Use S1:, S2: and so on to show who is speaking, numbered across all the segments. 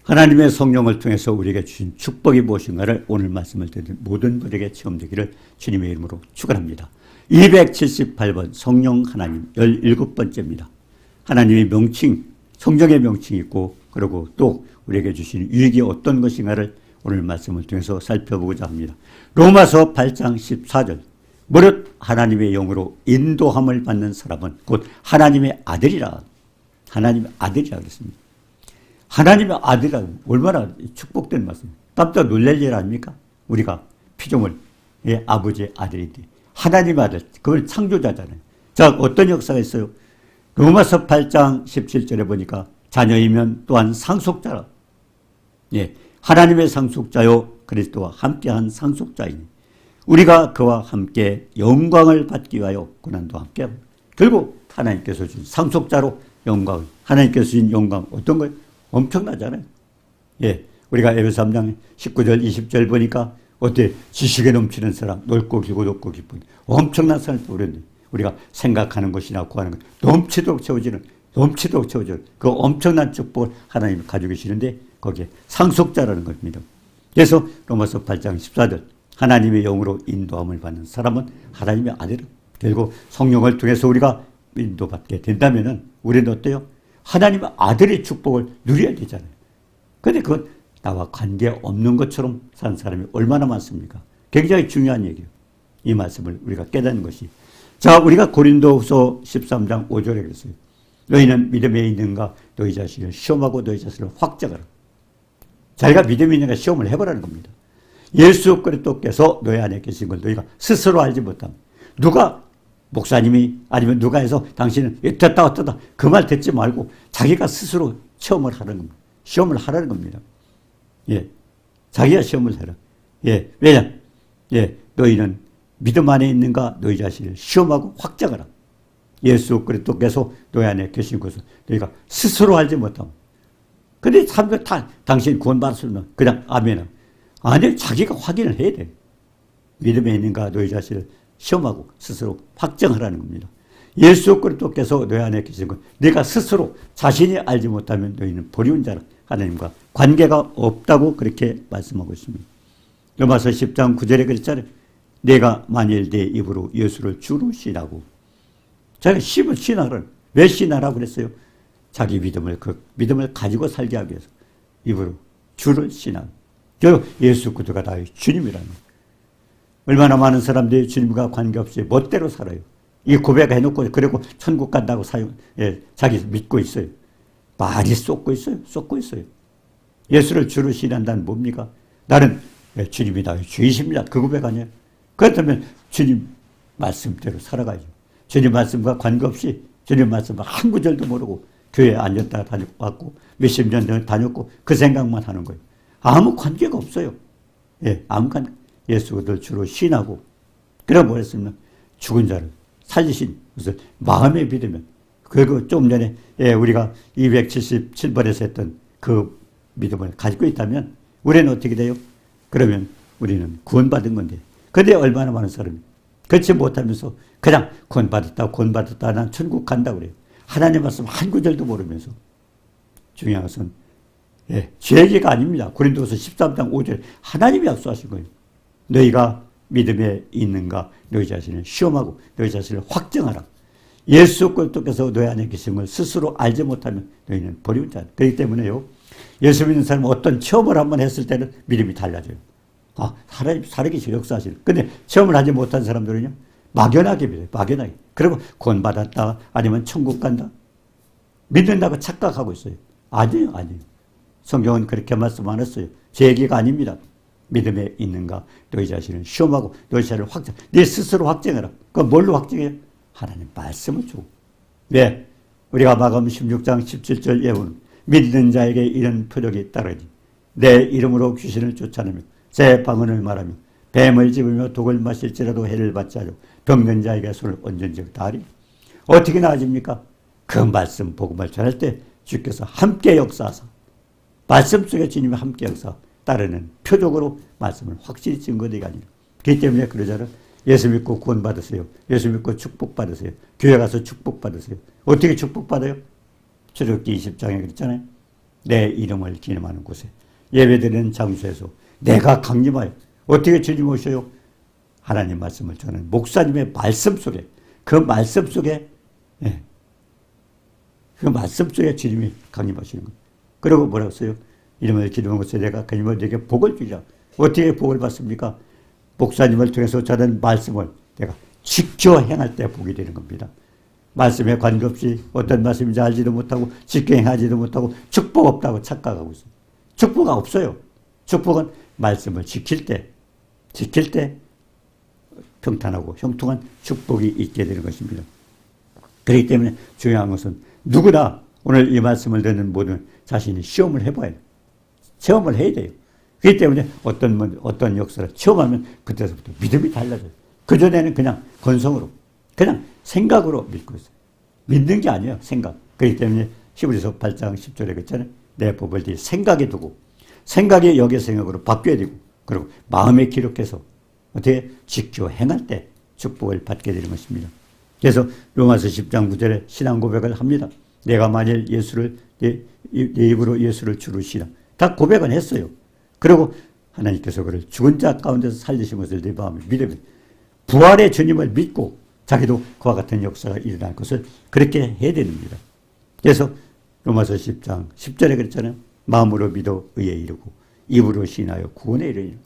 S1: 하나님의 성령을 통해서 우리에게 주신 축복이 무엇인가를 오늘 말씀을 듣는 모든 분에게 체험되기를 주님의 이름으로 축원합니다. 278번 성령 하나님 17번째입니다. 하나님의 명칭, 성령의 명칭이 있고 그리고 또 우리에게 주신 유익이 어떤 것인가를 오늘 말씀을 통해서 살펴보고자 합니다. 로마서 8장 14절 무릇 하나님의 영으로 인도함을 받는 사람은 곧 하나님의 아들이라. 하나님의 아들이라 그랬습니다. 하나님의 아들이라 얼마나 축복된 말씀. 깜짝 놀랄 일 아닙니까? 우리가 피조물 아버지의 아들인데 하나님의 아들, 그걸 창조자잖아요. 자, 어떤 역사가 있어요? 로마서 8장 17절에 보니까 자녀이면 또한 상속자라. 예, 하나님의 상속자요 그리스도와 함께한 상속자이니 우리가 그와 함께 영광을 받기 위하여 고난도 함께 합니다. 결국 하나님께서 주신 상속자로 영광을, 하나님께서 주신 영광 어떤 거예요? 엄청나잖아요. 예, 우리가 에베소 3장 19절 20절 보니까 어때? 지식에 넘치는 사람, 넓고 길고 높고 깊은 엄청난 사람을 보렸는데 우리가 생각하는 것이나 구하는 것 넘치도록 채워지는 그 엄청난 축복을 하나님이 가지고 계시는데 거기에 상속자라는 겁니다. 그래서 로마서 8장 14절 하나님의 영으로 인도함을 받는 사람은 하나님의 아들이라. 결국 성령을 통해서 우리가 인도받게 된다면은 우리는 어때요? 하나님의 아들의 축복을 누려야 되잖아요. 그런데 그건 나와 관계없는 것처럼 사는 사람이 얼마나 많습니까? 굉장히 중요한 얘기예요. 이 말씀을 우리가 깨닫는 것이. 자, 우리가 고린도후서 13장 5절에 그랬어요. 너희는 믿음에 있는가 너희 자신을 시험하고 너희 자신을 확정하라. 자기가 믿음이 있는가 시험을 해보라는 겁니다. 예수 그리스도께서 너희 안에 계신 걸 너희가 스스로 알지 못함. 누가 목사님이 아니면 누가 해서 당신은 됐다 어떠다 그 말 듣지 말고 자기가 스스로 시험을 하라는 겁니다. 시험을 하라는 겁니다. 예, 자기가 시험을 해라. 예, 왜냐? 예, 너희는 믿음 안에 있는가 너희 자신을 시험하고 확정하라. 예수 그리스도께서 너희 안에 계신 것을 너희가 스스로 알지 못함. 근데 사람들 다 당신 구원받았으면 그냥 아멘은. 아니, 자기가 확인을 해야 돼. 믿음에 있는가 너희 자신을 시험하고 스스로 확정하라는 겁니다. 예수 그리스도께서 너희 안에 계신 것 네가 스스로 자신이 알지 못하면 너희는 버리운 자라. 하나님과 관계가 없다고 그렇게 말씀하고 있습니다. 로마서 10장 9절에 그랬잖아요. 내가 만일 내 입으로 예수를 주로 신하고 자기가 신하를 왜 신하라고 그랬어요? 자기 그 믿음을 가지고 살게 하기 위해서 입으로 주를 신하고 결국 예수 그리스도가 나의 주님이라는 거예요. 얼마나 많은 사람들이 주님과 관계없이 멋대로 살아요. 이 고백해놓고 그리고 천국 간다고 자기 믿고 있어요. 말이 쏟고 있어요. 예수를 주로 신한다는 뭡니까? 나는 주님이 나의 주이십니다. 그 고백 아니에요? 그렇다면 주님 말씀대로 살아가야죠. 주님 말씀과 관계없이 주님 말씀 한 구절도 모르고 교회에 앉았다 다녔고 몇십 년 다녔고 그 생각만 하는 거예요. 아무 관계가 없어요. 예, 아무 관계. 예수를 주로 신하고 그래 뭐랬으면 죽은 자를 살리신 것을 마음에 믿으면 그리고 좀 전에 우리가 277번에서 했던 그 믿음을 가지고 있다면 우리는 어떻게 돼요? 그러면 우리는 구원받은 건데 근데 얼마나 많은 사람이 그렇지 못하면서 그냥 구원받았다 난 천국 간다 그래요. 하나님 말씀 한 구절도 모르면서. 중요한 것은 제 얘기가 아닙니다. 고린도서 13장 5절 하나님이 약속하신 거예요. 너희가 믿음에 있는가 너희 자신을 시험하고 너희 자신을 확정하라. 예수 그리스도께서 너희 안에 계신 걸 스스로 알지 못하면 너희는 버리운 자다. 그렇기 때문에요. 예수 믿는 사람은 어떤 체험을 한번 했을 때는 믿음이 달라져요. 아, 하나님 살아계시고 역사하시는. 근데 체험을 하지 못한 사람들은요. 막연하게 믿어요. 막연하게. 그리고 구원받았다 아니면 천국 간다. 믿는다고 착각하고 있어요. 아니에요. 성경은 그렇게 말씀 안 했어요. 제 얘기가 아닙니다. 믿음에 있는가 너희 자신을 시험하고 너희 자신을 확정. 네 스스로 확정해라. 그건 뭘로 확정해요? 하나님 말씀을 주고. 왜? 우리가 마가음 16장 17절 예언은 믿는 자에게 이런 표적이 따르니 내 이름으로 귀신을 쫓아내며 새 방언을 말하며 뱀을 집으며 독을 마실지라도 해를 받지 않고 병든 자에게 손을 얹은즉 다하리. 어떻게 나아집니까? 그 말씀 복음을 전할 때 주께서 함께 역사하사 말씀 속에 주님이 함께 역사 따르는 표적으로 말씀을 확실히 증거되게 아니라. 그렇기 때문에 그러자는 예수 믿고 구원받으세요. 예수 믿고 축복받으세요. 교회 가서 축복받으세요. 어떻게 축복받아요? 출애굽기 20장에 그랬잖아요. 내 이름을 기념하는 곳에 예배드리는 장소에서 내가 강림하여 어떻게 주님 오셔요? 하나님 말씀을 전하는 목사님의 말씀 속에 그 말씀 속에 주님이 강림하시는 거예요. 그리고 뭐라고 써요? 이름을 기념하는 곳에 내가 강림하여 내게 복을 주리라. 어떻게 복을 받습니까? 목사님을 통해서 전하는 말씀을 내가 지켜 행할 때 복이 되는 겁니다. 말씀에 관계없이 어떤 말씀인지 알지도 못하고 지켜 행하지도 못하고 축복 없다고 착각하고 있어요. 축복이 없어요. 축복은 말씀을 지킬 때 평탄하고 형통한 축복이 있게 되는 것입니다. 그렇기 때문에 중요한 것은 누구나 오늘 이 말씀을 듣는 모든 자신이 시험을 해봐야 돼요. 체험을 해야 돼요. 그렇기 때문에 어떤 역사를 체험하면 그때서부터 믿음이 달라져요. 그전에는 그냥 건성으로, 그냥 생각으로 믿고 있어요. 믿는 게 아니에요, 생각. 그렇기 때문에 히브리서 8장 10절에 그랬잖아요. 내 법을 네 생각에 두고, 생각이 여기의 생각으로 바뀌어야 되고, 그리고 마음에 기록해서 어떻게 지켜 행할 때 축복을 받게 되는 것입니다. 그래서 로마서 10장 9절에 신앙 고백을 합니다. 내가 만일 내 입으로 예수를 주로 신앙. 다 고백은 했어요. 그리고 하나님께서 그를 죽은 자 가운데서 살리신 것을 내 마음에 믿으면 부활의 주님을 믿고 자기도 그와 같은 역사가 일어날 것을 그렇게 해야 됩니다. 그래서 로마서 10장 10절에 그랬잖아요. 마음으로 믿어 의에 이르고 입으로 신하여 구원에 이르리라.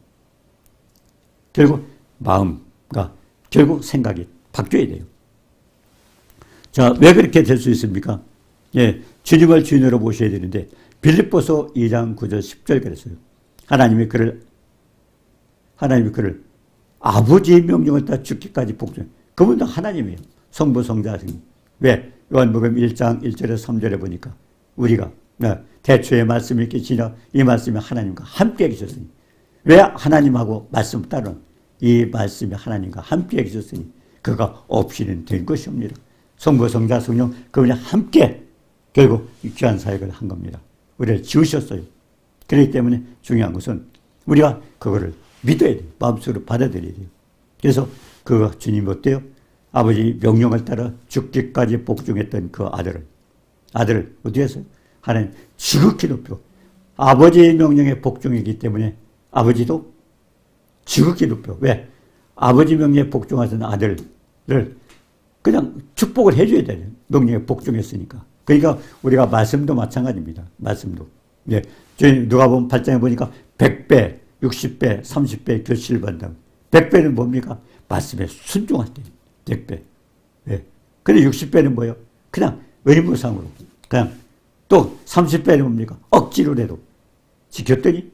S1: 결국 마음과 결국 생각이 바뀌어야 돼요. 자, 왜 그렇게 될 수 있습니까? 주님을 주인으로 모셔야 되는데 빌립보서 2장 9절 10절 그랬어요. 하나님이 그를 아버지의 명령을 따라 죽기까지 복종. 그분도 하나님이에요. 성부, 성자, 성령. 왜? 요한복음 1장 1절에서 3절에 보니까 우리가 대초의 말씀이 이렇게 지나 이 말씀이 하나님과 함께 계셨으니 왜 하나님하고 말씀 따른 이 말씀이 하나님과 함께 계셨으니 그가 없이는 된 것이옵니다. 성부, 성자, 성령 그분이 함께 결국 귀한 사역을 한 겁니다. 우리를 지으셨어요. 그렇기 때문에 중요한 것은 우리가 그거를 믿어야 돼요. 마음속으로 받아들여야 돼요. 그래서 그 주님이 어때요? 아버지 명령을 따라 죽기까지 복종했던 그 아들을 어떻게 했어요? 하나님 지극히 높여 아버지의 명령에 복종이기 때문에 아버지도 지극히 높여. 왜? 아버지 명령에 복종하던 아들을 그냥 축복을 해줘야 돼요. 명령에 복종했으니까. 그러니까 우리가 말씀도 마찬가지입니다. 말씀도. 저희 누가복음 8장에 보니까 100배, 60배, 30배 결실을 받는다. 100배는 뭡니까? 말씀에 순종할 때. 100배. 근데 60배는 뭐예요? 그냥 의무상으로. 그냥 또 30배는 뭡니까? 억지로라도 지켰더니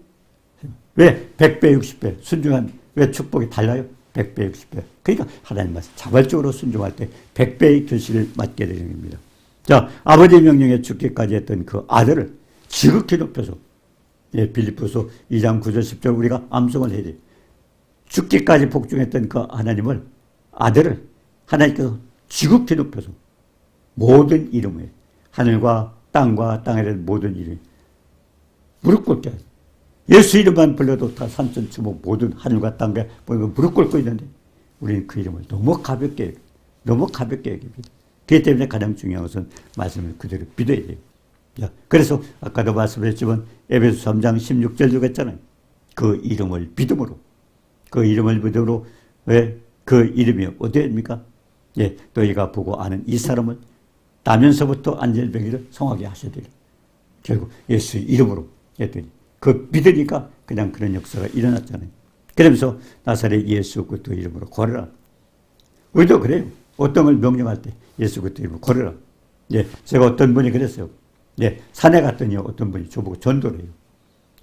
S1: 왜 100배, 60배 순종한 왜 축복이 달라요? 100배, 60배. 그러니까 하나님 말씀 자발적으로 순종할 때 100배의 결실을 맞게 되는 겁니다. 자, 아버지 명령에 죽기까지 했던 그 아들을 지극히 높여서 빌립보서 2장 9절 10절 우리가 암송을 해야 돼요. 죽기까지 복종했던 그 하나님을 아들을 하나님께서 지극히 높여서 모든 이름에 하늘과 땅과 땅에 대한 모든 이름 무릎 꿇게 하세요. 예수 이름만 불러도 다 산천초목 모든 하늘과 땅에 무릎 꿇고 있는데 우리는 그 이름을 너무 가볍게 여깁니다. 그렇기 때문에 가장 중요한 것은 말씀을 그대로 믿어야 돼요. 그래서 아까도 말씀했지만 에베소 3장 16절도 했잖아요. 그 이름을 믿음으로 왜 그 이름이 어디에 있습니까? 너희가 보고 아는 이 사람을 나면서부터 안젤병이를 성하게 하셔야 돼요. 결국 예수 이름으로 했더니 그 믿으니까 그냥 그런 역사가 일어났잖아요. 그러면서 나사렛 예수 그리스도 이름으로 걸어라. 우리도 그래요. 어떤 걸 명령할 때 예수 그리스도 이름으로 걸어라. 제가 어떤 분이 그랬어요. 산에 갔더니 어떤 분이 저보고 전도를 해요.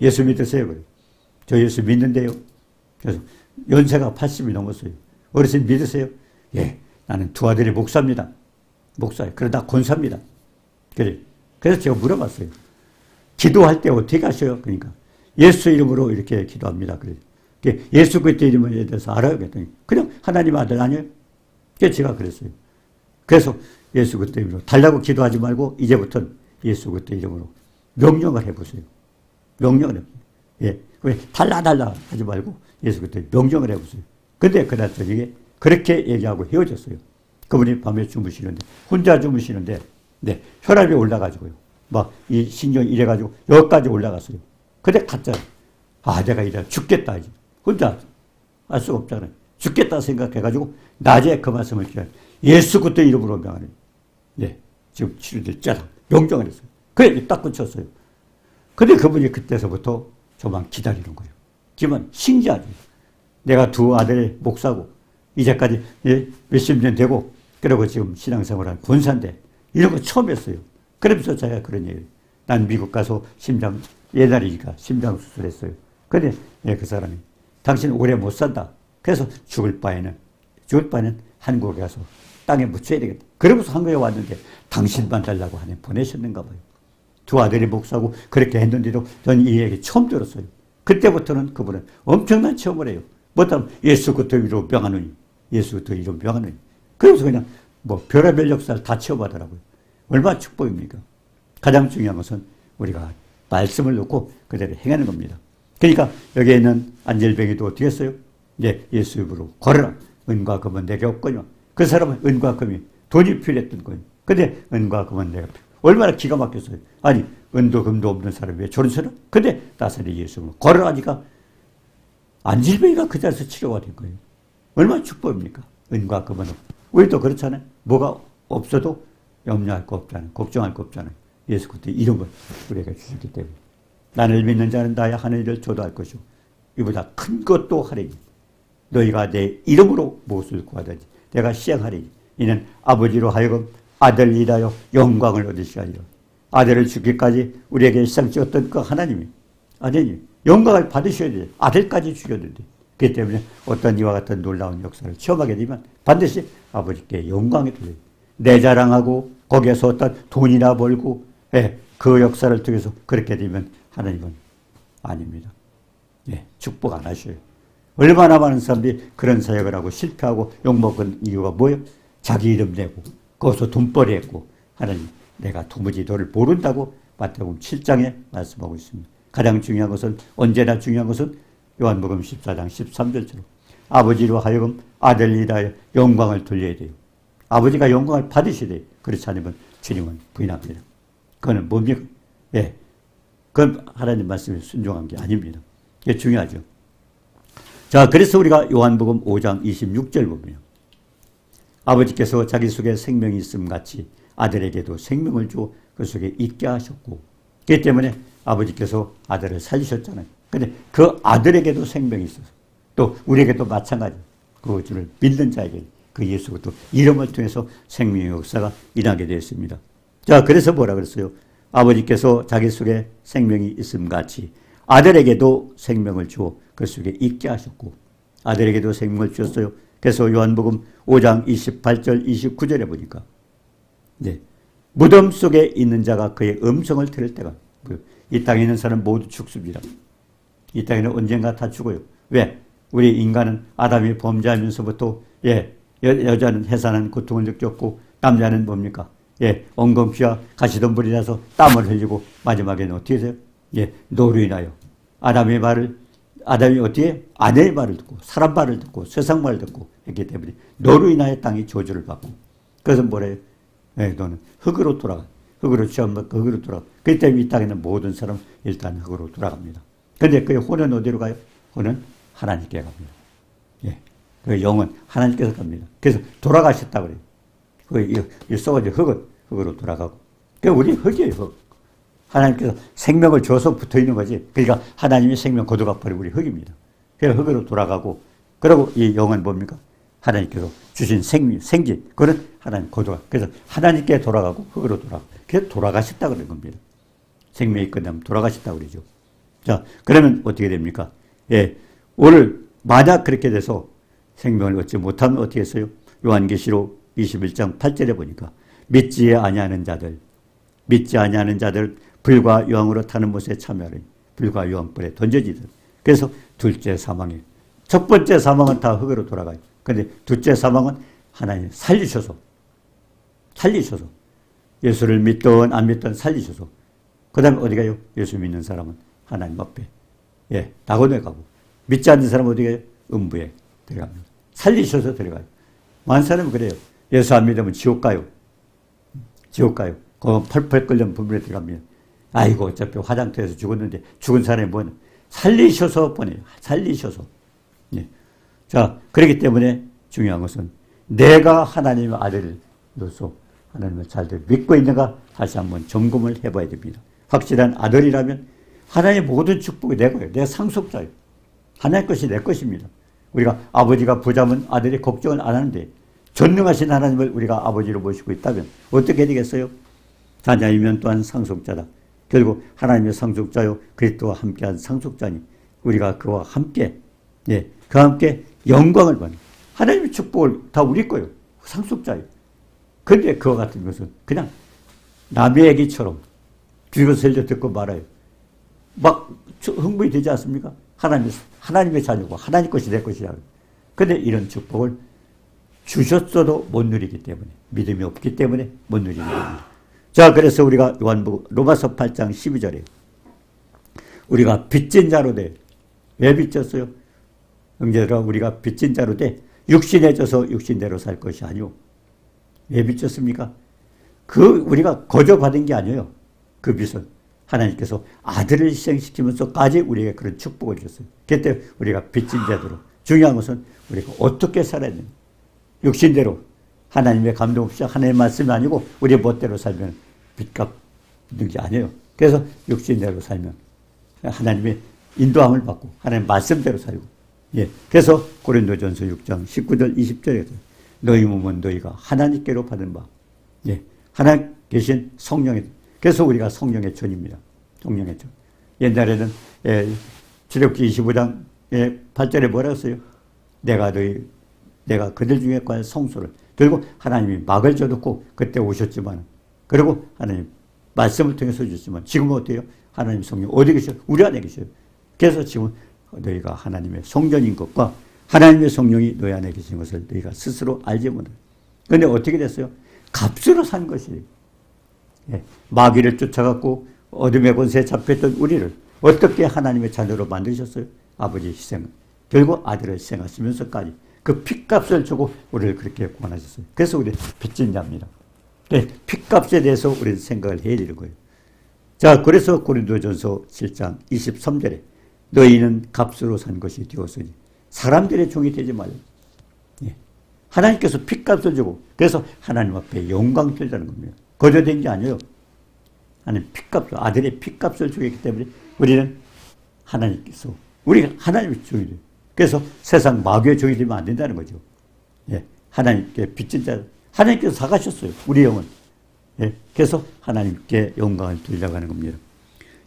S1: 예수 믿으세요? 그래요. 저 예수 믿는데요. 그래서 연세가 80이 넘었어요. 어르신 믿으세요? 나는 두 아들이 목사입니다. 목사예요. 그러다 권사입니다. 그래서 제가 물어봤어요. 기도할 때 어떻게 하셔요? 그러니까 예수 이름으로 이렇게 기도합니다. 그래서 예수 그리스도 이름에 대해서 알아요. 그랬더니 그냥 하나님 아들 아니에요? 그래서 제가 그랬어요. 그래서 예수 그리스도 이름으로 달라고 기도하지 말고 이제부터는 예수 그리스도 이름으로 명령을 해보세요. 명령을 해보세요. 달라 하지 말고 예수 그리스도 명령을 해보세요. 근데 그날 저녁에 그렇게 얘기하고 헤어졌어요. 그분이 밤에 주무시는데 혼자 주무시는데 혈압이 올라가지고요. 막 이 신경이 이래가지고 여기까지 올라갔어요. 근데 갔잖아. 아, 내가 이래 죽겠다. 이제. 혼자 알 수가 없잖아요. 죽겠다 생각해가지고 낮에 그 말씀을 드려요. 예수 그리스도 이름으로 명하는. 예, 지금 치료됐잖아. 명령을 했어요. 그래, 딱 끊쳤어요. 근데 그분이 그때서부터 저만 기다리는 거예요. 지금 신기하죠. 내가 두 아들의 목사고, 이제까지 몇십 년 되고, 그리고 지금 신앙생활한 권사인데, 이런 거 처음 했어요. 그러면서 제가 그런 얘기를. 난 미국 가서 심장, 옛날이니까 심장 수술했어요. 근데 그 사람이, 당신 오래 못 산다. 그래서 죽을 바에는 한국에 가서 땅에 묻혀야 되겠다. 그러면서 한국에 왔는데, 당신만 달라고 하네 보내셨는가 봐요. 두 아들이 목사고 그렇게 했는데도 저는 이 얘기 처음 들었어요. 그때부터는 그분은 엄청난 체험을 해요. 뭐냐면 예수 그리스도 이름으로 명하노니, 예수 그리스도 이름으로 명하노니. 그래서 그냥 뭐 별의별 역사를 다 체험하더라고요. 얼마나 축복입니까? 가장 중요한 것은 우리가 말씀을 놓고 그대로 행하는 겁니다. 그러니까 여기에 있는 안젤뱅이도 어떻게 했어요? 네, 예수 이름으로 걸어라. 은과 금은 내게 없거니와. 그 사람은 은과 금이 돈이 필요했던 거예요. 근데 은과 금은 내가 얼마나 기가 막혔어요. 아니, 은도 금도 없는 사람이 왜 저런 소리? 근데 나사렛 예수로 걸어가니까 안질병이가 그 자리에서 치료가 된 거예요. 얼마나 축복입니까? 은과 금은. 우리도 그렇잖아요. 뭐가 없어도 염려할 거 없잖아요. 걱정할 거 없잖아요. 예수 그리스도 이런 걸 우리에게 주셨기 때문에. 나를 믿는 자는 나의 하는 일을 조도할 것이고 이보다 큰 것도 하리니 너희가 내 이름으로 무엇을 구하든지 내가 시행하리니 이는 아버지로 하여금 아들이라여 영광을 얻으시게 하리라. 아들을 주기까지 우리에게 일상 찍었던 그 하나님이 영광을 받으셔야 돼요. 아들까지 주셨는데 그렇기 때문에 어떤 이와 같은 놀라운 역사를 체험하게 되면 반드시 아버지께 영광이 돌려요. 내 자랑하고 거기에서 어떤 돈이나 벌고 그 역사를 통해서 그렇게 되면 하나님은 아닙니다. 축복 안 하셔요. 얼마나 많은 사람들이 그런 사역을 하고 실패하고 욕먹은 이유가 뭐예요? 자기 이름 내고 거기서 돈벌이 했고 하나님 내가 도무지 너를 모른다고 마태복음 7장에 말씀하고 있습니다. 가장 중요한 것은 언제나 중요한 것은 요한복음 14장 13절처럼 아버지로 하여금 아들이라 영광을 돌려야 돼요. 아버지가 영광을 받으셔야 돼요. 그렇지 않으면 주님은 부인합니다. 그거는 뭡니까? 그건 하나님 말씀에 순종한 게 아닙니다. 이게 중요하죠. 자, 그래서 우리가 요한복음 5장 26절 보면 아버지께서 자기 속에 생명이 있음 같이 아들에게도 생명을 주어 그 속에 있게 하셨고 그렇기 때문에 아버지께서 아들을 살리셨잖아요. 근데 그 아들에게도 생명이 있어서 또 우리에게도 마찬가지 그 주를 믿는 자에게 그 예수부터 이름을 통해서 생명의 역사가 일어나게 되었습니다. 자, 그래서 뭐라 그랬어요? 아버지께서 자기 속에 생명이 있음 같이 아들에게도 생명을 주어 그 속에 있게 하셨고 아들에게도 생명을 주었어요. 그래서 요한복음 5장 28절 29절에 보니까 무덤 속에 있는 자가 그의 음성을 들을 때가 이 땅에 있는 사람 모두 죽습니다. 이 땅에는 언젠가 다 죽어요. 왜? 우리 인간은 아담이 범죄하면서부터 여자는 해산한 고통을 느꼈고 남자는 뭡니까? 엉겅퀴와 가시덤불이 나서 땀을 흘리고 마지막에는 어떻게 돼요? 노로 인하여 아담이 어떻게 아내의 말을 듣고 사람 말을 듣고 세상 말을 듣고 했기 때문에 노로 인하여 땅이 저주를 받고 그래서 뭐래요? 너는 흙으로 돌아가. 흙으로 취함받고 흙으로 돌아가. 그렇기 때문에 이 땅에 있는 모든 사람은 일단 흙으로 돌아갑니다. 그런데 그의 혼은 어디로 가요? 혼은 하나님께 갑니다. 그 영은 하나님께서 갑니다. 그래서 돌아가셨다고 그래요. 이 썩어진 흙은 흙으로 돌아가고. 그러니까 우리 흙이에요, 흙. 하나님께서 생명을 줘서 붙어 있는 거지. 그러니까 하나님이 생명 거두가 버리고 우리 흙입니다. 그래서 흙으로 돌아가고, 그리고 이 영은 뭡니까? 하나님께서 주신 생기. 그거는 하나님 거두가. 그래서 하나님께 돌아가고 흙으로 돌아가고. 그래서 돌아가셨다 그런 겁니다. 생명이 끝나면 돌아가셨다 그러죠. 자, 그러면 어떻게 됩니까? 오늘 만약 그렇게 돼서 생명을 얻지 못하면 어떻게 했어요? 요한계시록 21장 8절에 보니까 믿지 아니하는 자들 불과 유황으로 타는 못에 참여하니 불과 유황불에 던져지듯. 그래서 둘째 사망이에요. 첫 번째 사망은 다 흙으로 돌아가요. 그런데 둘째 사망은 하나님 살리셔서 예수를 믿든 안 믿든 살리셔서 그 다음에 어디 가요? 예수 믿는 사람은 하나님 앞에 낙원에 가고 믿지 않는 사람은 어디 가요? 음부에 들어갑니다. 살리셔서 들어가요. 많은 사람은 그래요. 예수 안 믿으면 지옥 가요. 그 펄펄 끓는 부분에 들어가면 아이고 어차피 화장터에서 죽었는데 죽은 사람이 뭐냐. 살리셔서 보내요. 살리셔서. 예. 자, 그렇기 때문에 중요한 것은 내가 하나님의 아들로서 하나님을 잘 믿고 있는가 다시 한번 점검을 해봐야 됩니다. 확실한 아들이라면 하나님의 모든 축복이 내 거예요. 내 상속자예요. 하나님 것이 내 것입니다. 우리가 아버지가 부자면 아들이 걱정을 안 하는데 전능하신 하나님을 우리가 아버지로 모시고 있다면 어떻게 되겠어요? 자녀이면 또한 상속자다. 결국 하나님의 상속자요 그리스도와 함께한 상속자니 우리가 그와 함께 그와 함께 영광을 받는 하나님의 축복을 다 우리 거예요. 상속자예요. 그런데 그와 같은 것은 그냥 남의 얘기처럼 뒤로 설려 듣고 말아요. 막 흥분이 되지 않습니까? 하나님의 자녀고 하나님 것이 내 것이라. 그런데 이런 축복을 주셨어도 못 누리기 때문에 믿음이 없기 때문에 못 누리는 겁니다. 자, 그래서 우리가 요한복음 로마서 8장 12절에 우리가 빚진 자로 돼. 왜 빚졌어요? 형제들아 우리가 빚진 자로 돼 육신에 져서 육신대로 살 것이 아니오. 왜 빚졌습니까? 우리가 거저받은 게 아니에요. 그 빚은 하나님께서 아들을 희생시키면서까지 우리에게 그런 축복을 줬어요. 그때 우리가 빚진 자대로 중요한 것은 우리가 어떻게 살아야 되는가. 육신대로 하나님의 감동 없이 하나님의 말씀이 아니고 우리의 멋대로 살면 빚 갚는 게 아니에요. 그래서 육신대로 살면 하나님의 인도함을 받고 하나님의 말씀대로 살고 그래서 고린도전서 6장 19절 20절에 너희 몸은 너희가 하나님께로 받은 바 하나님 계신 성령의 그래서 우리가 성령의 전입니다. 성령의 전. 옛날에는 출애굽기 25장 8절에 뭐라고 써요? 내가 그들 중에 과연 성소를 결국 하나님이 막을 줘놓고 그때 오셨지만 그리고 하나님 말씀을 통해서 주셨지만 지금은 어때요? 하나님 성령 어디 계셔요? 우리 안에 계셔요. 그래서 지금 너희가 하나님의 성전인 것과 하나님의 성령이 너희 안에 계신 것을 너희가 스스로 알지 못해. 그런데 어떻게 됐어요? 값으로 산 것이에요. 마귀를 쫓아갖고 어둠의 권세에 잡혔던 우리를 어떻게 하나님의 자녀로 만드셨어요? 아버지의 희생을. 결국 아들을 희생하시면서까지 그 핏값을 주고 우리를 그렇게 구원하셨어요. 그래서 우리 빚진 자입니다. 핏값에 대해서 우리는 생각을 해야 되는 거예요. 자, 그래서 고린도전서 7장 23절에 너희는 값으로 산 것이 되었으니 사람들의 종이 되지 말라. 하나님께서 핏값을 주고 그래서 하나님 앞에 영광 돌리자는 겁니다. 거저된 게 아니에요. 하나님 핏값을 아들의 핏값을 주기 때문에 우리는 하나님께서 우리가 하나님의 종이 돼요. 그래서 세상 마귀의 종이 되면 안 된다는 거죠. 하나님께 빚진 자 하나님께서 사가셨어요. 우리 영은. 그래서 하나님께 영광을 돌리려고 하는 겁니다.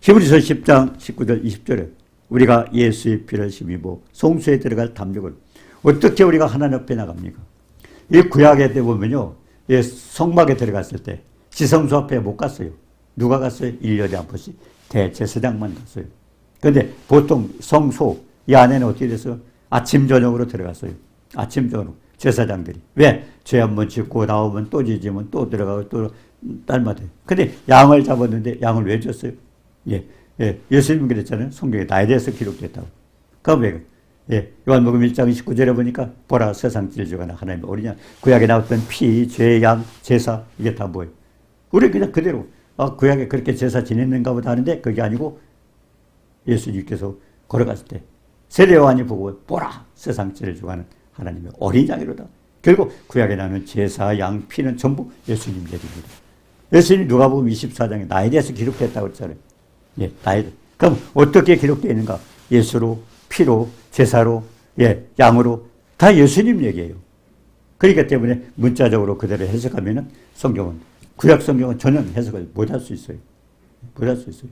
S1: 히브리서 10장 19절 20절에 우리가 예수의 피를 힘입어 성소에 들어갈 담력을 어떻게 우리가 하나님 앞에 나갑니까? 이 구약에 보면요. 성막에 들어갔을 때 지성소 앞에 못 갔어요. 누가 갔어요? 1년에 한 번씩 대제사장만 갔어요. 그런데 보통 성소 이 안에는 어떻게 됐어요? 아침 저녁으로 들어갔어요. 아침 저녁으로 제사장들이. 왜? 죄 한 번 짓고 나오면 또 지지면 또 들어가고 또 딸마다. 근데 양을 잡았는데 양을 왜 줬어요? 예수님 그랬잖아요. 성경에 나에 대해서 기록됐다고. 그럼 왜? 요한복음 1장 19절에 보니까 보라 세상 질주가 하나님의 어린 양 구약에 나왔던 피, 죄, 양, 제사 이게 다 뭐예요? 우리 그냥 그대로 구약에 그렇게 제사 지냈는가 보다 하는데 그게 아니고 예수님께서 걸어갔을 때 세례요한이 보고 보라 세상 질주가 하나님의 어린 양이로다. 결국 구약에 나오는 제사, 양, 피는 전부 예수님 얘기입니다. 예수님 누가복음 24장에 나에 대해서 기록됐다고 했잖아요. 나에. 그럼 어떻게 기록되어 있는가? 예수로, 피로, 제사로, 양으로 다 예수님 얘기예요. 그러니까 때문에 문자적으로 그대로 해석하면은 성경은 구약 성경은 전혀 해석을 못할 수 있어요. 못할 수 있어요.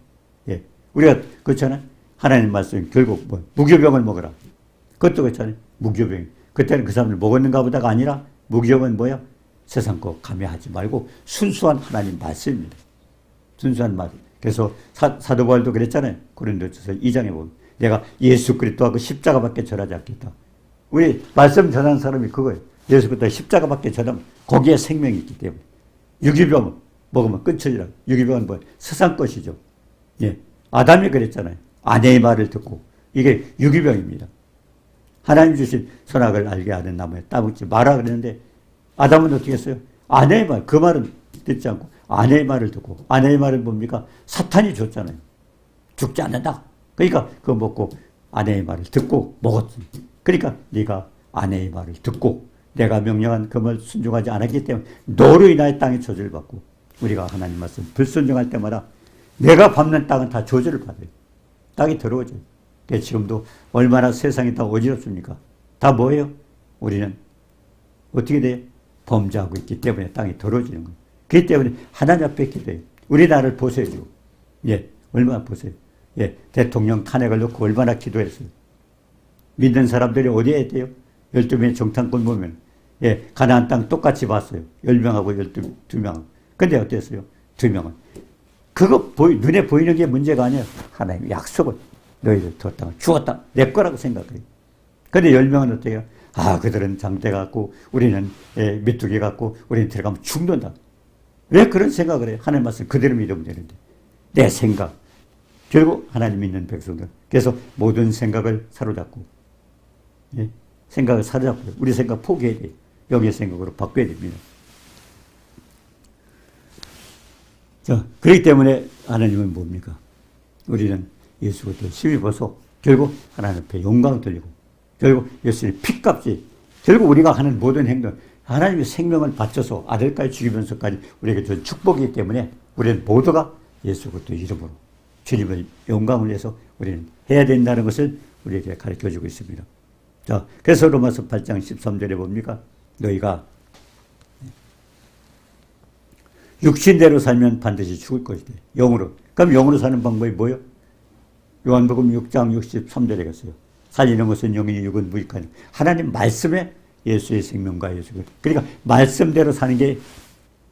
S1: 우리가 그렇잖아요. 하나님 말씀 결국 무교병을 먹어라. 그것도 그렇잖아요. 무교병. 그때는 그 사람들 먹었는가 보다가 아니라 무교병은 뭐야? 세상 거 감해하지 말고 순수한 하나님 말씀입니다. 순수한 말씀. 그래서 사도 바울도 그랬잖아요. 고린도전서 2장에 보면 내가 예수 그리스도하고 십자가밖에 전하지 않겠다. 우리 말씀 전하는 사람이 그거예요. 예수 그리스도 십자가밖에 전하면 거기에 생명이 있기 때문에. 유기병은 먹으면 끊쳐지라. 유기병은 뭐 세상 것이죠. 아담이 그랬잖아요. 아내의 말을 듣고 이게 유기병입니다. 하나님 주신 선악을 알게 하는 나무에 따먹지 마라 그랬는데 아담은 어떻게 했어요? 아내의 말, 그 말은 듣지 않고 아내의 말을 듣고, 아내의 말은 뭡니까? 사탄이 줬잖아요. 죽지 않는다. 그러니까 그거 먹고 아내의 말을 듣고 먹었지. 그러니까 네가 아내의 말을 듣고 내가 명령한 그 말 순종하지 않았기 때문에 너로 인하여 땅이 저주를 받고, 우리가 하나님 말씀 불순종할 때마다 내가 밟는 땅은 다 저주를 받아요. 땅이 더러워져요. 지금도 얼마나 세상이 다 어지럽습니까? 다 뭐예요? 우리는 어떻게 돼요? 범죄하고 있기 때문에 땅이 더러워지는 거예요. 그렇기 때문에 하나님 앞에 기도해요. 우리나라를 보세요. 예, 얼마나 보세요. 예, 대통령 탄핵을 놓고 얼마나 기도했어요. 믿는 사람들이 어디에 있대요? 12명의 정탐꾼 보면, 예, 가나안 땅 똑같이 봤어요. 10명하고 12명. 근데 어땠어요? 2명은. 그거 눈에 보이는 게 문제가 아니에요. 하나님의 약속을, 너희들 저 땅을 주었다. 내 거라고 생각해요. 근데 10명은 어때요? 아, 그들은 장대 같고, 우리는 메뚜기 같고, 우리는 들어가면 죽는다. 왜 그런 생각을 해요? 하나님 말씀 그대로 믿으면 되는데. 내 생각. 결국 하나님 믿는 백성들. 그래서 모든 생각을 사로잡고, 예? 생각을 사로잡고, 우리 생각 포기해야 돼요. 여기의 생각으로 바꿔야 됩니다. 자, 그렇기 때문에 하나님은 뭡니까? 우리는 예수 그리스도를 힘입어서 결국 하나님 앞에 영광을 돌리고, 결국 예수의 피값이, 결국 우리가 하는 모든 행동, 하나님의 생명을 바쳐서 아들까지 죽이면서까지 우리에게 준 축복이기 때문에 우리는 모두가 예수 그리스도의 이름으로 주님의 영광을 위해서 우리는 해야 된다는 것을 우리에게 가르쳐주고 있습니다. 자, 그래서 로마서 8장 13절에 뭡니까? 너희가 육신대로 살면 반드시 죽을 것이다. 영으로. 그럼 영으로 사는 방법이 뭐예요? 요한복음 6장 63절에 갔어요. 살리는 것은 영이니 육은 무익하니. 하나님 말씀에 예수의 생명과 예수. 그러니까 말씀대로 사는 게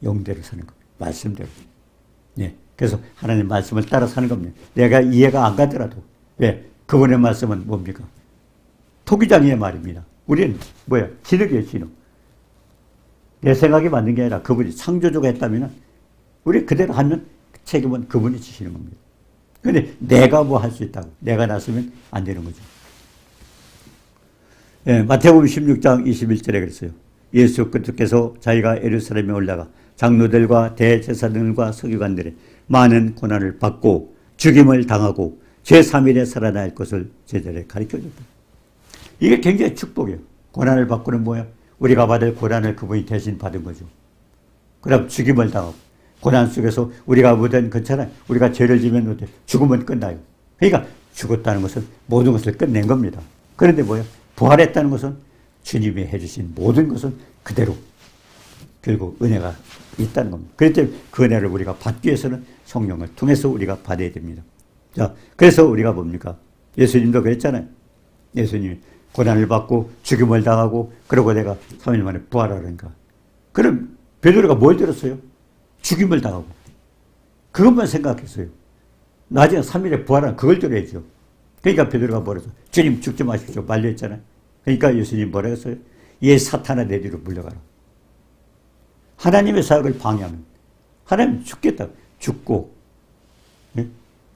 S1: 영대로 사는 겁니다. 말씀대로. 네. 그래서 하나님 말씀을 따라 사는 겁니다. 내가 이해가 안 가더라도. 왜? 그분의 말씀은 뭡니까? 토기장의 말입니다. 우리는 뭐야? 진흙이에요, 진흙. 내 생각이 맞는 게 아니라 그분이 창조주가 했다면 우리 그대로 하면 책임은 그분이 지시는 겁니다. 그런데 내가 뭐 할 수 있다고. 내가 나서면 안 되는 거죠. 예, 마태복음 16장 21절에 그랬어요. 예수 그리스도께서 자기가 예루살렘에 올라가 장로들과 대제사장들과 서기관들의 많은 고난을 받고 죽임을 당하고 제3일에 살아날 것을 제자들에게 가르쳐줬다. 이게 굉장히 축복이에요. 고난을 받고는 뭐야? 우리가 받을 고난을 그분이 대신 받은 거죠. 그럼 죽임을 당하고 고난 속에서 우리가 뭐든 괜찮아요. 우리가 죄를 지면 어때? 죽으면 끝나요. 그러니까 죽었다는 것은 모든 것을 끝낸 겁니다. 그런데 뭐야? 부활했다는 것은 주님이 해주신 모든 것은 그대로 결국 은혜가 있다는 겁니다. 그렇기 때문에 그 은혜를 우리가 받기 위해서는 성령을 통해서 우리가 받아야 됩니다. 자, 그래서 우리가 뭡니까? 예수님도 그랬잖아요. 예수님이 고난을 받고 죽임을 당하고 그러고 내가 3일 만에 부활하라니까. 그럼 베드로가 뭘 들었어요? 죽임을 당하고. 그것만 생각했어요. 나중에 3일에 부활하는 그걸 들어야죠. 그러니까 베드로가 뭐랬어? 주님 죽지 마십시오. 말려했잖아요. 그러니까 예수님 뭐라 했어요? 얘 사탄아 내 뒤로 물러가라. 하나님의 사역을 방해하면 하나님 죽겠다. 죽고 예?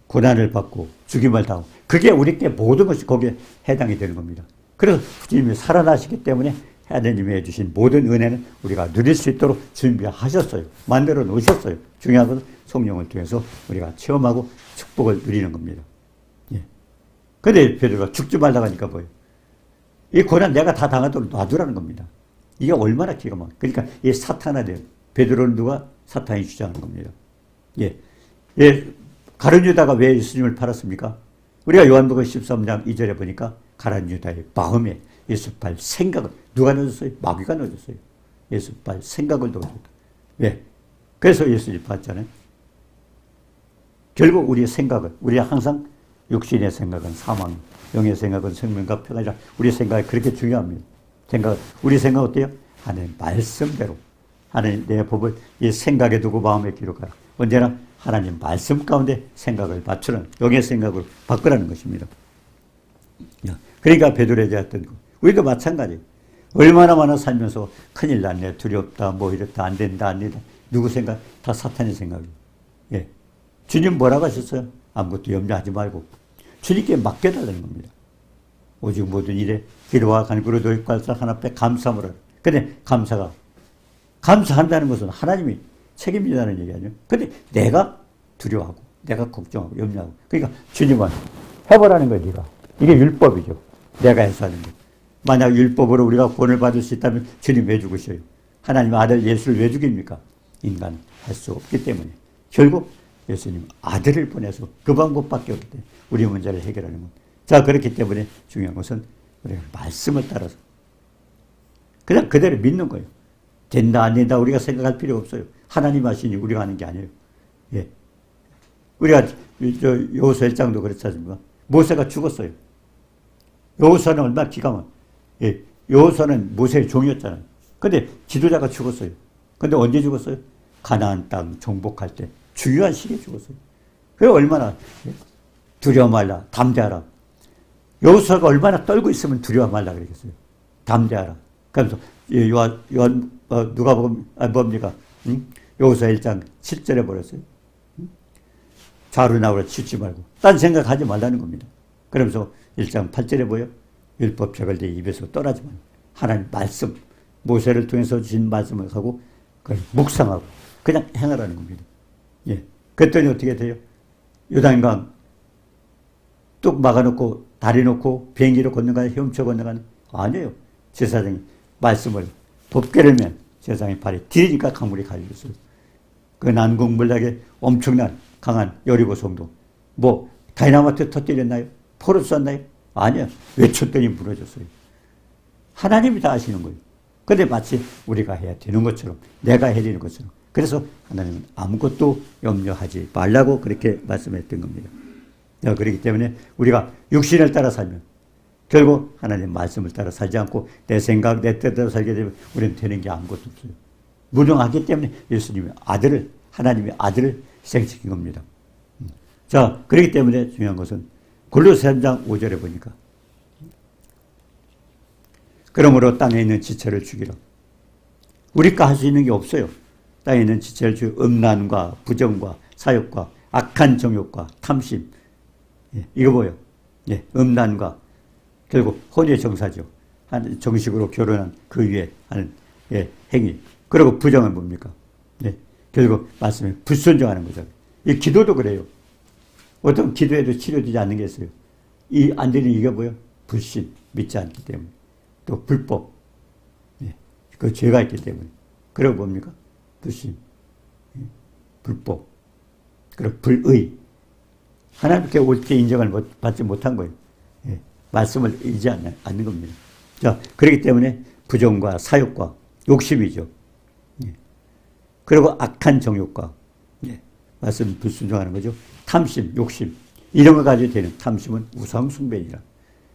S1: 고난을 받고 죽임을 당하고 그게 우리께 모든 것이 거기에 해당이 되는 겁니다. 그래서 주님이 살아나시기 때문에 하나님이 해주신 모든 은혜는 우리가 누릴 수 있도록 준비하셨어요. 만들어 놓으셨어요. 중요한 것은 성령을 통해서 우리가 체험하고 축복을 누리는 겁니다. 예. 근데 베드로가 죽지 말라고 하니까 뭐예요? 이 고난 내가 다 당하도록 놔두라는 겁니다. 이게 얼마나 기가 막혀. 그러니까 이 사탄아 돼요. 베드로는 누가? 사탄이 주장하는 겁니다. 예. 예. 가룟 유다가 왜 예수님을 팔았습니까? 우리가 요한복음 13장 2절에 보니까 가룟 유다의 마음에 예수 팔 생각을 누가 넣어줬어요? 마귀가 넣어줬어요. 예수 팔 생각을 넣어줬다. 왜? 그래서 예수님 봤잖아요. 결국 우리의 생각을, 우리가 항상 육신의 생각은 사망, 영의 생각은 생명과 평안이라 우리 생각이 그렇게 중요합니다. 우리 생각 어때요? 하나님 말씀대로 하나님 내 법을 이 생각에 두고 마음에 기록하라. 언제나 하나님 말씀 가운데 생각을 맞추는 영의 생각으로 바꾸라는 것입니다. 그러니까 베드로에 대했던 거. 우리도 마찬가지예요. 얼마나 많아 살면서 큰일 났네, 두렵다, 뭐 이렇다, 안 된다, 안 된다. 누구 생각? 다 사탄의 생각이에요. 예. 주님 뭐라고 하셨어요? 아무것도 염려하지 말고 주님께 맡겨달라는 겁니다. 오직 모든 일에 기도와 간구로 도입과 하나 앞에 감사하라. 근데 감사한다는 것은 하나님이 책임지다는 얘기 아니에요. 근데 내가 두려워하고, 내가 걱정하고, 염려하고. 그러니까 주님은 해보라는 거예요, 네가. 이게 율법이죠. 내가 해서 하는 거. 만약 율법으로 우리가 구원을 받을 수 있다면 주님 왜 죽으셔요? 하나님 아들 예수를 왜 죽입니까? 인간 할 수 없기 때문에. 결국 예수님 아들을 보내서 그 방법밖에 없기 때문에 우리 문제를 해결하는 것. 자, 그렇기 때문에 중요한 것은 우리가 말씀을 따라서 그냥 그대로 믿는 거예요. 된다 안 된다 우리가 생각할 필요 없어요. 하나님 하시니 우리가 하는 게 아니에요. 예. 우리가 여호수아 1장도 그렇지 않습니까? 모세가 죽었어요. 여호수아는 얼마나 기가 막. 예. 여호수아는 모세의 종이었잖아요. 근데 지도자가 죽었어요. 근데 언제 죽었어요? 가나안 땅 정복할 때 중요한 시기에 죽었어요. 그래 얼마나 두려워 말라, 담대하라. 여호수아가 얼마나 떨고 있으면 두려워 말라 그러겠어요. 담대하라. 그래서 누가복음 뭡니까? 여호수아 1장 7절에 버렸어요. 좌로 나오라 치지 말고 딴 생각하지 말라는 겁니다. 그러면서 1장 8절에 보여 율법책을 내 입에서 떠나지 말고 하나님 말씀 모세를 통해서 주신 말씀을 하고 그걸 묵상하고 그냥 행하라는 겁니다. 예. 그랬더니 어떻게 돼요? 요단강 뚝 막아놓고 다리 놓고 비행기로 건너가는 헤엄쳐 건너가는 아니에요. 제사장이 말씀을 법궤를 맨 제사장의 발에 디디니까 강물이 갈렸어요. 그 난공불락에 엄청난 강한 여리고 성도 뭐 다이나마이트 터뜨렸나요? 포를 쐈나요? 아니요. 외쳤더니 무너졌어요. 하나님이 다 아시는 거예요. 근데 마치 우리가 해야 되는 것처럼 내가 해야 되는 것처럼 그래서 하나님은 아무것도 염려하지 말라고 그렇게 말씀했던 겁니다. 그렇기 때문에 우리가 육신을 따라 살면 결국 하나님 말씀을 따라 살지 않고 내 생각, 내 뜻대로 살게 되면 우리는 되는 게 아무것도 없어요. 무능하기 때문에 예수님의 아들을, 하나님의 아들을 희생시킨 겁니다. 자, 그렇기 때문에 중요한 것은 골로새 3장 5절에 보니까 그러므로 땅에 있는 지체를 죽이라. 우리가 할 수 있는 게 없어요. 땅에 있는 지체를 죽이라. 음란과 부정과 사욕과 악한 정욕과 탐심. 예, 이거 뭐예요? 예, 음란과 결국 혼의 정사죠. 정식으로 결혼한 그 위에 하는 예, 행위. 그리고 부정은 뭡니까? 예, 결국 말씀에 불순종하는 거죠. 이 기도도 그래요. 어떤 기도에도 치료되지 않는 게 있어요. 이 안 되는 이게 뭐예요? 불신, 믿지 않기 때문에. 또 불법, 예, 그 죄가 있기 때문에. 그리고 뭡니까? 불신, 예, 불법, 그리고 불의. 하나님께 옳게 인정을 받지 못한 거예요. 예, 말씀을 잊지 않는 겁니다. 자, 그렇기 때문에 부정과 사욕과 욕심이죠. 예. 그리고 악한 정욕과 예, 말씀 불순종하는 거죠. 탐심, 욕심 이런 거 가지고 되는 탐심은 우상숭배이라.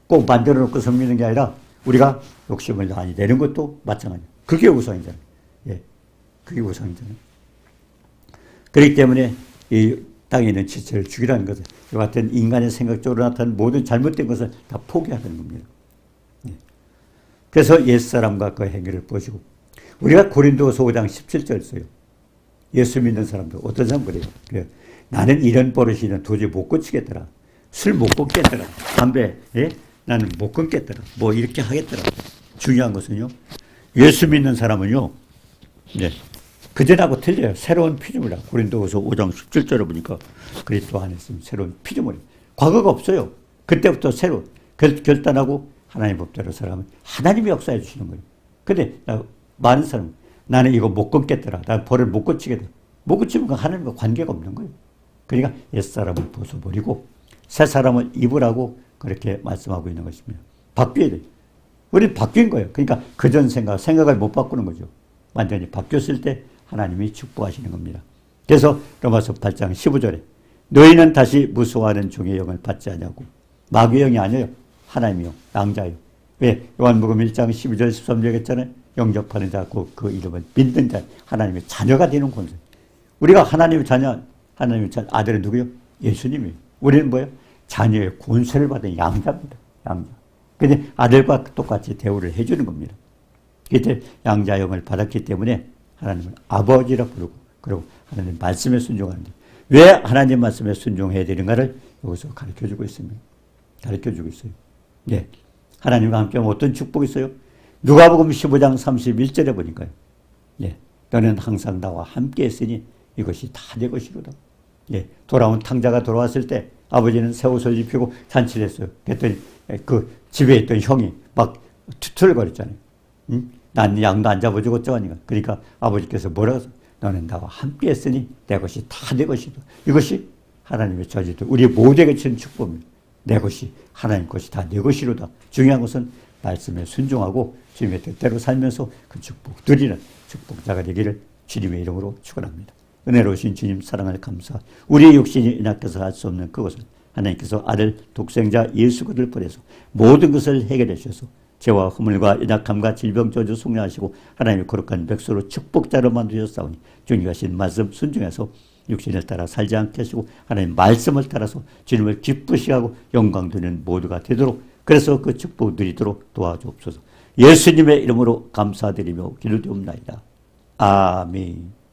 S1: 꼭 만들어 놓고 섬기는 게 아니라 우리가 욕심을 많이 내는 것도 마찬가지예요. 그게 우상이잖아요. 예, 그게 우상이잖아요. 그렇기 때문에 이 땅에 있는 지체를 죽이라는 것은 이 같은 인간의 생각적으로 나타나는 모든 잘못된 것을 다 포기하는 겁니다. 예. 그래서 옛사람과 그 행위를 보시고 우리가 고린도서 5장 17절 써요. 예수 믿는 사람도 어떤 사람 그래요. 그래요. 나는 이런 버릇이는 도저히 못 고치겠더라. 술 못 끊겠더라. 담배 예? 나는 못 끊겠더라. 뭐 이렇게 하겠더라. 중요한 것은요. 예수 믿는 사람은요. 네. 그전하고 틀려요. 새로운 피조물이라. 고린도후서 5장 17절에 보니까 그리스도 안에 있으면 새로운 피조물이에요. 과거가 없어요. 그때부터 새로 결단하고 하나님 법대로 살아가면 하나님이 역사해 주시는 거예요. 근데 많은 사람은 나는 이거 못 끊겠더라. 난 벌을 못 고치겠더라. 못 고치면 하나님과 관계가 없는 거예요. 그러니까 옛사람을 벗어버리고 새사람을 입으라고 그렇게 말씀하고 있는 것입니다. 바뀌어야 돼요. 우리는 바뀐 거예요. 그러니까 그전 생각을 못 바꾸는 거죠. 완전히 바뀌었을 때 하나님이 축복하시는 겁니다. 그래서 로마서 8장 15절에 너희는 다시 무서워하는 종의 영을 받지 않냐고. 마귀의 영이 아니에요. 하나님이요. 양자요. 왜? 요한복음 1장 12절 13절 했잖아요. 영접하는 자, 그 이름은 믿는 자, 하나님의 자녀가 되는 권세. 우리가 하나님의 자녀, 하나님의 아들은 누구요? 예수님이에요. 우리는 뭐예요? 자녀의 권세를 받은 양자입니다. 양자. 근데 아들과 똑같이 대우를 해주는 겁니다. 그때 양자형을 받았기 때문에 하나님을 아버지라 부르고 그리고 하나님 말씀에 순종하는데 왜 하나님 말씀에 순종해야 되는가를 여기서 가르쳐주고 있습니다. 가르쳐주고 있어요. 네. 하나님과 함께하면 어떤 축복이 있어요? 누가복음 15장 31절에 보니까요. 네. 너는 항상 나와 함께 했으니 이것이 다 내 것이로다. 예, 돌아온 탕자가 돌아왔을 때 아버지는 새 옷을 입히고 잔치를 했어요. 그랬더니 그 집에 있던 형이 막 투툴거렸잖아요. 응? 난 양도 안 잡아주고 어쩌니까. 그러니까 아버지께서 뭐라고 했어요? 너는 나와 함께 했으니 내 것이 다 내 것이다. 이것이 하나님의 저지도 우리 모두에게 주는 축복입니다. 내 것이 하나님 것이 다 내 것이로다. 중요한 것은 말씀에 순종하고 주님의 뜻대로 살면서 그 축복 누리는 축복자가 되기를 주님의 이름으로 축원합니다. 은혜로우신 주님 사랑을 감사. 우리의 육신이 인하께서 할 수 없는 그것을 하나님께서 아들 독생자 예수 그리스도를 보내서 모든 것을 해결해 주셔서 죄와 허물과 연약함과 질병 저주 속량하시고 하나님의 거룩한 백성으로 축복자로 만드셨사오니 주님이 하신 말씀 순종해서 육신을 따라 살지 않게 하시고 하나님 말씀을 따라서 주님을 기쁘시게 하고 영광 드리는 모두가 되도록 그래서 그 축복 누리도록 도와주옵소서. 예수님의 이름으로 감사드리며 기도드립니다. 아멘.